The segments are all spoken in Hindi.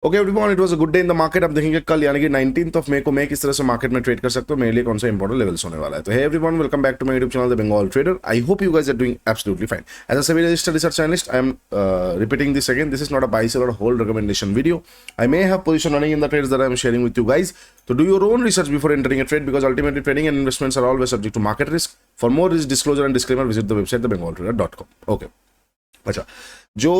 Okay everyone, it was a good day in the market. आप देखेंगे कल यानी कि 19th ऑफ मई को मैं किस तरह से मार्केट में ट्रेड कर सकता हूँ, मेरे लिए कौन सा इंपॉर्टेंट लेवल्स होने वाला है। तो hey everyone, welcome back to my YouTube channel the Bengal trader. I hope you guys are doing absolutely fine. As a SEBI registered research analyst, I am repeating this again. This is not a buy sell or hold recommendation video. I may have position running in the trades that I am sharing with you guys. So do your own research before entering a trade, because ultimately trading and investments are always subject to market risk. For more risk disclosure and disclaimer, visit the website thebengaltrader.com. Okay. अच्छा, जो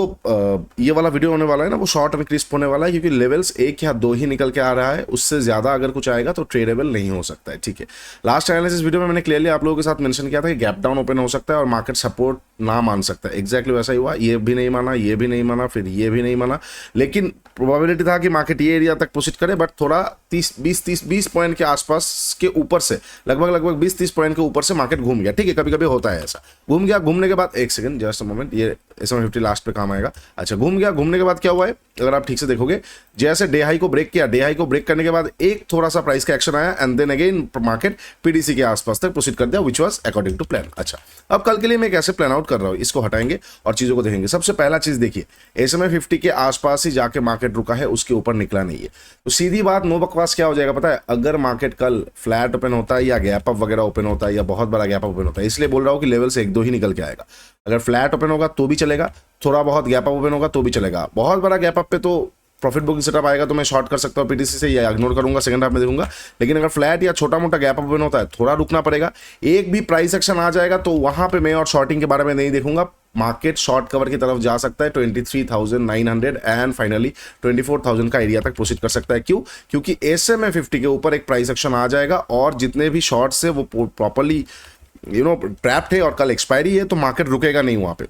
ये वाला वीडियो होने वाला है ना, वो शॉर्ट एंड क्रिस्प होने वाला है, क्योंकि लेवल्स एक या दो ही निकल के आ रहा है। उससे ज्यादा अगर कुछ आएगा तो ट्रेडेबल नहीं हो सकता है। ठीक है, लास्ट एनालिसिस वीडियो में मैंने क्लियरली आप लोगों के साथ मेंशन किया था कि गैप डाउन ओपन हो सकता है और मार्केट सपोर्ट ना मान सकता है। एग्जैक्टली वैसा ही हुआ। ये भी नहीं माना, ये भी नहीं माना, फिर ये भी नहीं माना, लेकिन प्रोबेबिलिटी था कि मार्केट ये एरिया तक प्रोसीड करे, बट थोड़ा 20 पॉइंट के आसपास के ऊपर से, लगभग 20-30 पॉइंट के ऊपर से मार्केट घूम गया। ठीक है, कभी कभी होता है ऐसा। घूम गया, घूमने के बाद एक सेकंड, जस्ट अ मोमेंट, ये SMA 50 लास्ट पे काम आएगा। अच्छा, घूम गया, घूमने के बाद क्या हुआ है, अगर आप ठीक से देखोगे, जैसे डे हाई को ब्रेक किया, डे हाई को ब्रेक करने के बाद एक थोड़ा सा प्राइस का एक्शन आया, and then again market PDC के आसपास तक प्रोसीड कर दिया, which was according to plan. अच्छा, अब कल के लिए मैं कैसे प्लान आउट कर रहा हूं, इसको हटाएंगे और चीजों को देखेंगे। सबसे पहला चीज देखिए, SMA 50 के आसपास ही जाके मार्केट रुका है, उसके ऊपर निकला नहीं है। तो सीधी बात, नो बकवास, क्या हो जाएगा पता है, अगर मार्केट कल फ्लैट ओपन होता है या गैप अप वगैरह ओपन होता है या बहुत बड़ा गैप अप ओपन होता है, इसलिए बोल रहा हूं कि लेवल से एक दो ही निकल के आएगा। अगर फ्लैट ओपन होगा तो भी चलेगा, थोड़ा बहुत गैप अप ओपन होगा तो भी चलेगा। बहुत बड़ा गैप अप पे तो प्रॉफिट बुकिंग सेटअप आएगा तो मैं शॉर्ट कर सकता हूँ PDC से, या इग्नोर करूंगा, सेकंड हाफ में देखूंगा। लेकिन अगर फ्लैट या छोटा मोटा गैप अप ओपन होता है, थोड़ा रुकना पड़ेगा। एक भी प्राइस एक्शन आ जाएगा तो वहां पे मैं और शॉर्टिंग के बारे में नहीं देखूंगा। मार्केट शॉर्ट कवर की तरफ जा सकता है 23,900 एंड फाइनली 24,000 का एरिया तक प्रोसीड कर सकता है। क्यों? क्योंकि SMA 50 के ऊपर एक प्राइस एक्शन आ जाएगा और जितने भी शॉर्ट्स है वो प्रॉपरली ट्रैप्ड है और कल एक्सपायरी है, तो मार्केट रुकेगा नहीं, वहां पे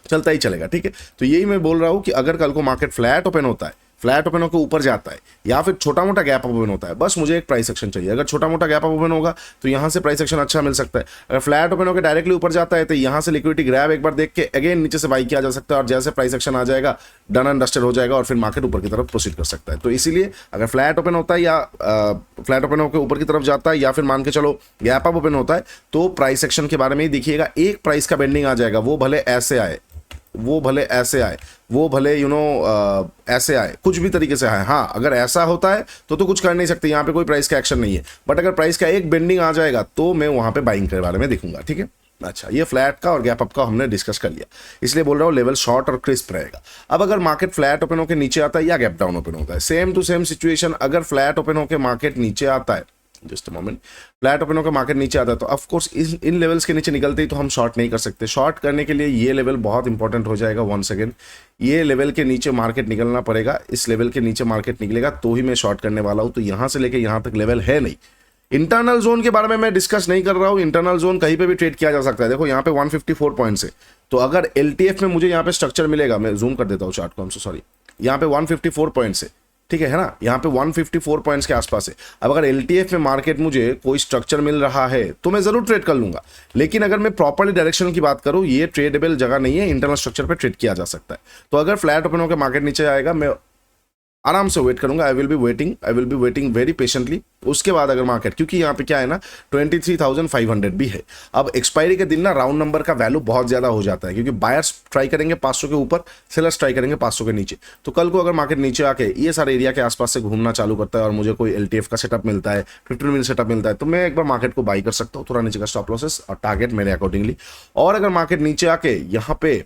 चलता ही चलेगा। ठीक है, तो यही मैं बोल रहा हूं कि अगर कल को मार्केट फ्लैट ओपन होता है, फ्लैट ओपन होकर ऊपर जाता है, या फिर छोटा मोटा गैप ओपन होता है, बस मुझे एक प्राइस एक्शन चाहिए। अगर छोटा मोटा गैप ओपन होगा तो यहां से प्राइस एक्शन अच्छा मिल सकता है। अगर फ्लैट ओपन होकर डायरेक्टली ऊपर जाता है तो यहां से लिक्विडिटी ग्रैब एक बार देख के अगेन नीचे से बाई किया जा सकता है, और जैसे प्राइस एक्शन आ जाएगा, डन एंड डस्टेड हो जाएगा और फिर मार्केट ऊपर की तरफ प्रोसीड कर सकता है। तो इसीलिए अगर फ्लैट ओपन होता है या फ्लैट ओपन होकर ऊपर की तरफ जाता है, या फिर मान के चलो गैप अप ओपन होता है, तो प्राइस एक्शन के बारे में ही देखिएगा। एक प्राइस का बेंडिंग आ जाएगा, वो भले ऐसे आए, वो भले ऐसे आए, वो भले ऐसे आए, कुछ भी तरीके से आए। हाँ, अगर ऐसा होता है तो कुछ कर नहीं सकते, यहाँ पे कोई प्राइस का एक्शन नहीं है। बट अगर प्राइस का एक बेंडिंग आ जाएगा तो मैं वहां पे बाइंग के बारे में देखूंगा। ठीक है, अच्छा, ये फ्लैट का और गैप अप का हमने डिस्कस कर लिया, इसलिए बोल रहा हूँ लेवल शॉर्ट और क्रिस्प रहेगा। अब अगर मार्केट फ्लैट ओपन होकर नीचे आता है या गैप डाउन ओपन होता है, सेम टू सेम सिचुएशन। अगर फ्लैट ओपन होकर मार्केट नीचे आता है, just a moment, flat open होकर मार्केट नीचे आता है, तो ऑफ कोर्स इन लेवल्स के नीचे निकलते ही तो हम शॉर्ट नहीं कर सकते। शॉर्ट करने के लिए ये लेवल बहुत इंपॉर्टेंट हो जाएगा। वन सेकेंड, ये लेवल के नीचे मार्केट निकलना पड़ेगा। इस लेवल के नीचे मार्केट निकलेगा तो ही मैं शॉर्ट करने वाला हूं। तो यहां से लेके यहां तक लेवल है नहीं। इंटरनल जोन के बारे में मैं डिस्कस नहीं कर रहा हूं। इंटरनल जोन कहीं पे भी ट्रेड किया जा सकता है। देखो यहाँ पे 154 पॉइंट से, तो अगर LTF में मुझे यहाँ पे स्ट्रक्चर मिलेगा, मैं जूम कर देता हूँ चार्ट को, हम सॉरी, यहाँ पे 154 पॉइंट से, ठीक है ना, यहाँ पे 154 पॉइंट्स के आसपास है। अब अगर LTF में मार्केट मुझे कोई स्ट्रक्चर मिल रहा है तो मैं जरूर ट्रेड कर लूंगा। लेकिन अगर मैं प्रॉपर्ली डायरेक्शन की बात करूं, ये ट्रेडेबल जगह नहीं है, इंटरनल स्ट्रक्चर पे ट्रेड किया जा सकता है। तो अगर फ्लैट ओपन होकर मार्केट नीचे आएगा, मैं आराम से वेट करूंगा। I will be waiting very patiently. उसके बाद अगर मार्केट, क्योंकि यहाँ पे क्या है ना, 23,500 भी है। अब एक्सपायरी के दिन ना राउंड नंबर का वैल्यू बहुत ज्यादा हो जाता है, क्योंकि बायर्स ट्राई करेंगे 500 के ऊपर, सेलर्स ट्राई करेंगे 500 के नीचे। तो कल को अगर मार्केट नीचे आके ये सारे एरिया के आसपास से घूमना चालू करता है और मुझे कोई LTF का सेटअप मिलता है, 15 मिनट सेटअप मिलता है, तो मैं एक बार मार्केट को बाई कर सकता हूँ, थोड़ा नीचे का स्टॉप लॉसेस और टारगेट मेरे अकॉर्डिंगली। और अगर मार्केट नीचे आके यहाँ पे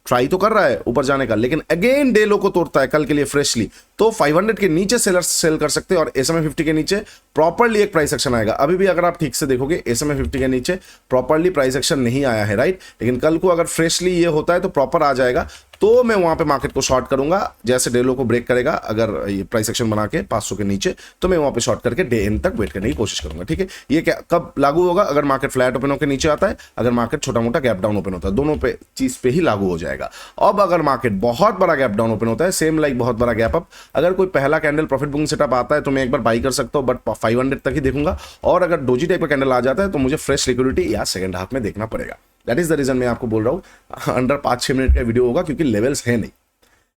ट्राई तो कर रहा है ऊपर जाने का, लेकिन अगेन डे लो को तोड़ता है कल के लिए फ्रेशली, तो 500 के नीचे सेलर्स सेल कर सकते हैं और SMA 50 के नीचे प्रॉपर्ली एक प्राइस एक्शन आएगा। अभी भी अगर आप ठीक से देखोगे, SMA 50 के नीचे प्रॉपर्ली प्राइस एक्शन नहीं आया है, राइट। लेकिन कल को अगर फ्रेशली ये होता है तो प्रॉपर आ जाएगा, तो मैं वहां पे मार्केट को शॉर्ट करूंगा। जैसे डे लो को ब्रेक करेगा, अगर ये प्राइस एक्शन बना के 500 के नीचे, तो मैं वहां पे शॉर्ट करके डे एंड तक वेट करने की कोशिश करूंगा। ठीक है, ये क्या कब लागू होगा? अगर मार्केट फ्लैट ओपन होकर नीचे आता है, अगर मार्केट छोटा मोटा गैप डाउन ओपन होता है, दोनों पे चीज पे ही लागू हो जाएगा। अब अगर मार्केट बहुत बड़ा गैप डाउन ओपन होता है, सेम लाइक बहुत बड़ा गैप अप, अगर कोई पहला कैंडल प्रॉफिट बुकिंग सेटअप आता है तो मैं एक बार बाई कर सकता हूं, बट 500 तक ही देखूंगा। और अगर डोजी टाइप का कैंडल आ जाता है तो मुझे फ्रेश लिक्विडिटी या सेकंड हाफ में देखना पड़ेगा। दैट इज द रीजन मैं आपको बोल रहा हूं अंडर 5-6 मिनट का वीडियो होगा, क्योंकि लेवल्स है नहीं।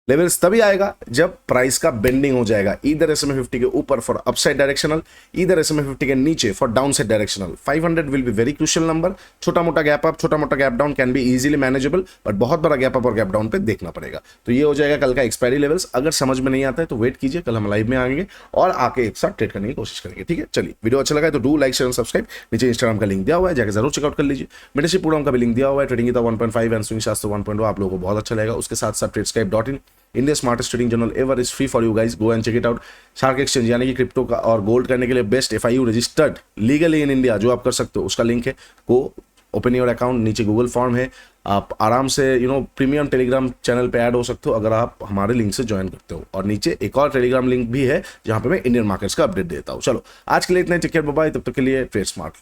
लेवल्स तभी आएगा जब प्राइस का बेंडिंग हो जाएगा, इधर SMA 50 के ऊपर फॉर अपसाइड डायरेक्शनल, इधर SMA 50 के नीचे for down side directional. 500 will be very crucial number. छोटा मोटा गैप अप, छोटा मोटा gap down can be easily manageable, but बहुत बड़ा गैप अप और गैप डाउन पे देखना पड़ेगा। तो ये हो जाएगा कल का एक्सपायरी लेवल्स। अगर समझ में नहीं आता है तो वेट कीजिए, कल हम लाइव में आएंगे और आके एक साथ ट्रेड करने की कोशिश करेंगे। ठीक है, चलिए वीडियो अच्छा लगा है तो डू लाइक शेयर सब्सक्राइब। नीचे इंस्टाग्राम का लिंक दिया हुआ है, जाकर जरूर चेकआउट कर लीजिए। मेंटरशिप प्रोग्राम का भी लिंक दिया हुआ है, ट्रेडिंग गीता 1.5 एंड स्विंग शास्त्र 1.0, आप लोगों को बहुत अच्छा लगेगा। उसके साथ साथ Tradescape, India smartest trading journal ever, is free for you guys, go and check it out. Shark exchange यानी कि क्रिप्टो का और गोल्ड करने के लिए best FIU registered legally in India जो आप कर सकते हो, उसका लिंक है। गो ओपन योर अकाउंट, नीचे गूगल फॉर्म है, आप आराम से प्रीमियम टेलीग्राम चैनल पे ऐड हो सकते हो अगर आप हमारे लिंक से ज्वाइन करते हो। और नीचे एक और टेलीग्राम लिंक भी है जहां पे मैं इंडियन मार्केट्स का अपडेट देता हूं। चलो आज के लिए इतना ही, टेक केयर, बाय बाय। तब तक के लिए ट्रेड स्मार्ट।